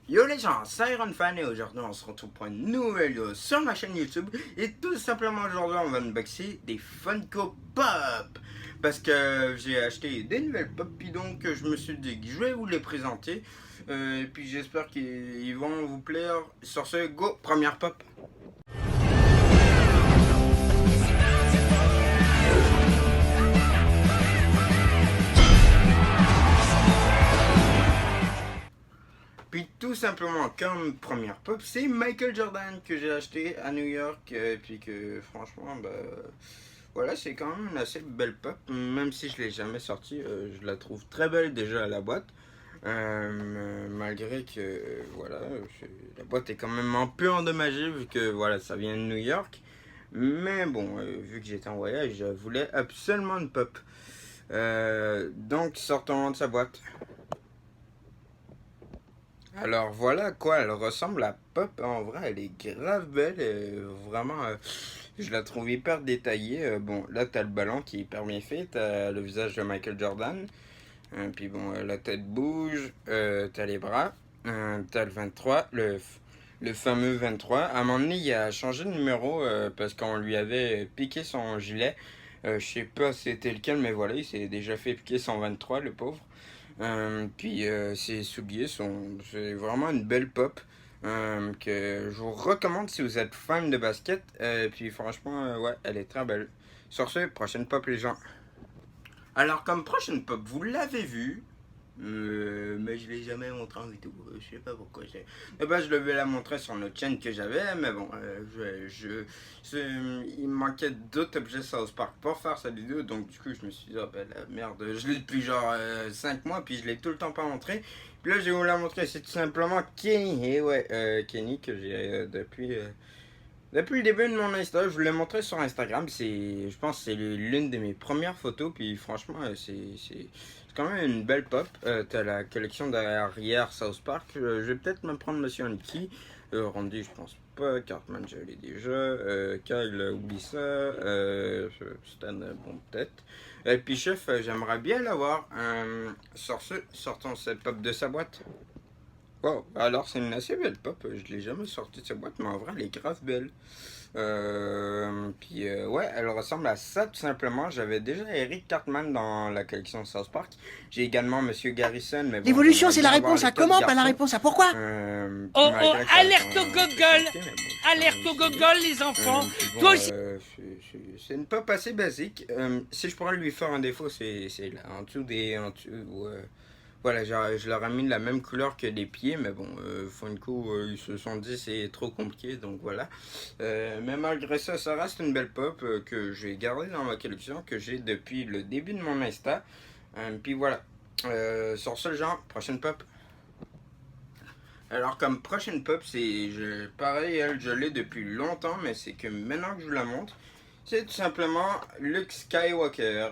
Yo les gens, c'est Iron Fan et aujourd'hui on se retrouve pour une nouvelle vidéo sur ma chaîne YouTube. Et tout simplement aujourd'hui on va unboxer des Funko Pop. Parce que j'ai acheté des nouvelles pop, puis donc je me suis dit que je vais vous les présenter. Et puis j'espère qu'ils vont vous plaire. Sur ce, go, première pop. Puis tout simplement comme première pop, c'est Michael Jordan que j'ai acheté à New York. Et puis que franchement, voilà, c'est quand même une assez belle pop. Même si je l'ai jamais sortie, je la trouve très belle déjà à la boîte. Malgré que voilà, la boîte est quand même un peu endommagée vu que voilà, ça vient de New York. Mais bon, vu que j'étais en voyage, je voulais absolument une pop. Donc sortons de sa boîte. Alors voilà à quoi elle ressemble, la pop. En vrai elle est grave belle, vraiment je la trouve hyper détaillée. Bon là t'as le ballon qui est hyper bien fait, t'as le visage de Michael Jordan, puis bon la tête bouge, t'as les bras, t'as le 23, le fameux 23. À un moment donné il a changé de numéro parce qu'on lui avait piqué son gilet. Je sais pas c'était lequel, mais voilà, il s'est déjà fait piquer son 23, le pauvre. Puis ses souliers c'est vraiment une belle pop que je vous recommande si vous êtes fan de basket. Puis franchement, ouais, elle est très belle. Sur ce, prochaine pop les gens. Alors comme prochaine pop, vous l'avez vu, mais je l'ai jamais montré en vidéo. Je sais pas pourquoi. Je devais la montrer sur notre chaîne que j'avais, mais bon, il me manquait d'autres objets South Park pour faire cette vidéo, donc du coup je me suis dit, oh ben la merde, je l'ai depuis genre 5 mois, puis je l'ai tout le temps pas montré. Puis là je vais vous la montrer, c'est tout simplement Kenny, et ouais, Kenny que j'ai depuis le début de mon Insta. Je vous l'ai montré sur Instagram. Je pense que c'est l'une de mes premières photos. Puis franchement, c'est quand même une belle pop. T'as la collection derrière South Park. Je vais peut-être me prendre Monsieur Aniki. Randy, je pense pas. Cartman, je l'ai déjà. Kyle, oublie ça. Stan, bon, peut-être. Et puis Chef, j'aimerais bien l'avoir. Sur ce, sortons cette pop de sa boîte. Wow, alors c'est une assez belle pop, je l'ai jamais sortie de sa boîte, mais en vrai elle est grave belle. Ouais, elle ressemble à ça tout simplement. J'avais déjà Eric Cartman dans la collection South Park. J'ai également Monsieur Garrison, mais bon, L'évolution, j'aimerais c'est la bien avoir réponse les à 4 comment, pas la garçons. réponse à pourquoi. Oh, Malgré que ça alerte reste au un peu Google. compliqué, mais bon, je peux Alerte au essayer. Google, les enfants. Puis bon, Toi aussi. c'est une pop assez basique. Si je pourrais lui faire un défaut, c'est là, en dessous voilà, je leur ai mis la même couleur que les pieds, mais bon, Funko, ils se sont dit c'est trop compliqué, donc voilà. Mais malgré ça, ça reste une belle pop que j'ai gardée dans ma collection, que j'ai depuis le début de mon Insta. Puis voilà, sur ce genre, prochaine pop. Alors comme prochaine pop, pareil, elle, je l'ai depuis longtemps, mais c'est que maintenant que je vous la montre, c'est tout simplement Luke Skywalker,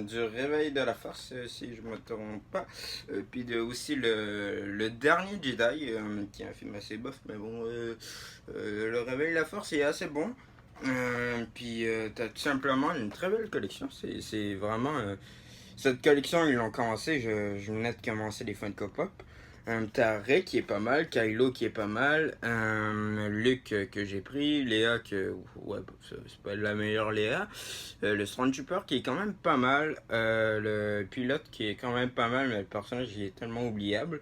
du Réveil de la Force, si je ne me trompe pas. Puis aussi le dernier Jedi, qui est un film assez bof, mais bon, le Réveil de la Force est assez bon. Puis t'as tout simplement une très belle collection, c'est vraiment... cette collection, ils l'ont commencé, je venais de commencer les Funko Pop. T'as Rey qui est pas mal, Kylo qui est pas mal, Luke que j'ai pris, Léa ouais, c'est pas la meilleure Léa, le Stormtrooper qui est quand même pas mal, le pilote qui est quand même pas mal, mais le personnage il est tellement oubliable.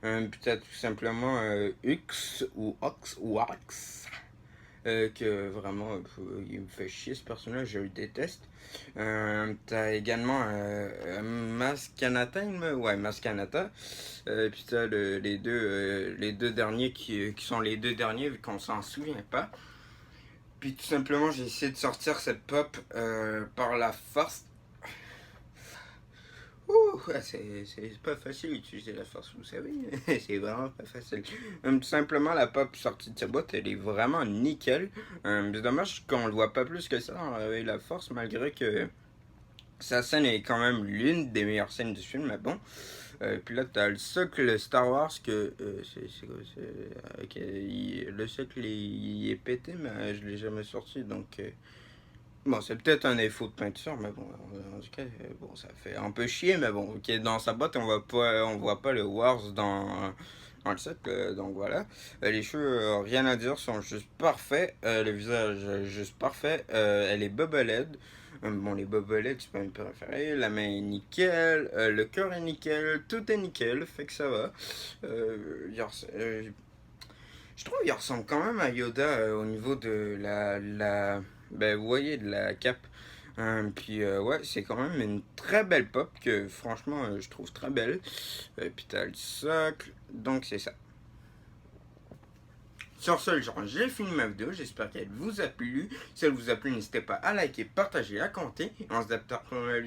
Puis t'as tout simplement Hux ou Ox ou Ax. Que vraiment il me fait chier ce personnage, je le déteste. T'as également Maskanata, ouais, Maskanata. Puis t'as les deux derniers qui sont les deux derniers vu qu'on s'en souvient pas. Puis tout simplement j'ai essayé de sortir cette pop par la force. Ouh, c'est pas facile d'utiliser la force, vous savez, c'est vraiment pas facile. Tout simplement, la pop sortie de sa boîte, elle est vraiment nickel. C'est dommage qu'on le voit pas plus que ça dans la force, malgré que sa scène est quand même l'une des meilleures scènes du film, mais bon. Puis là, t'as le socle Star Wars que le socle il est pété, mais je l'ai jamais sorti, donc... Bon, c'est peut-être un défaut de peinture, mais bon, en tout cas, bon, ça fait un peu chier, mais bon, ok, dans sa boîte, on voit pas le Wars dans dans le set, donc voilà. Les cheveux, rien à dire, sont juste parfaits. Le visage, juste parfait. Elle est bobblehead. Bon, les bobbleheads, c'est pas mes préférés. La main est nickel. Le cœur est nickel. Tout est nickel. Fait que ça va. Je trouve qu'il ressemble quand même à Yoda au niveau de ben, vous voyez, de la cape. Puis ouais, c'est quand même une très belle pop que franchement je trouve très belle. Puis t'as le socle, donc c'est ça. Sur ce, genre, j'ai fini ma vidéo, j'espère qu'elle vous a plu. Si elle vous a plu, n'hésitez pas à liker, partager, à commenter. Et on se dit à plus tard pour une nouvelle vidéo.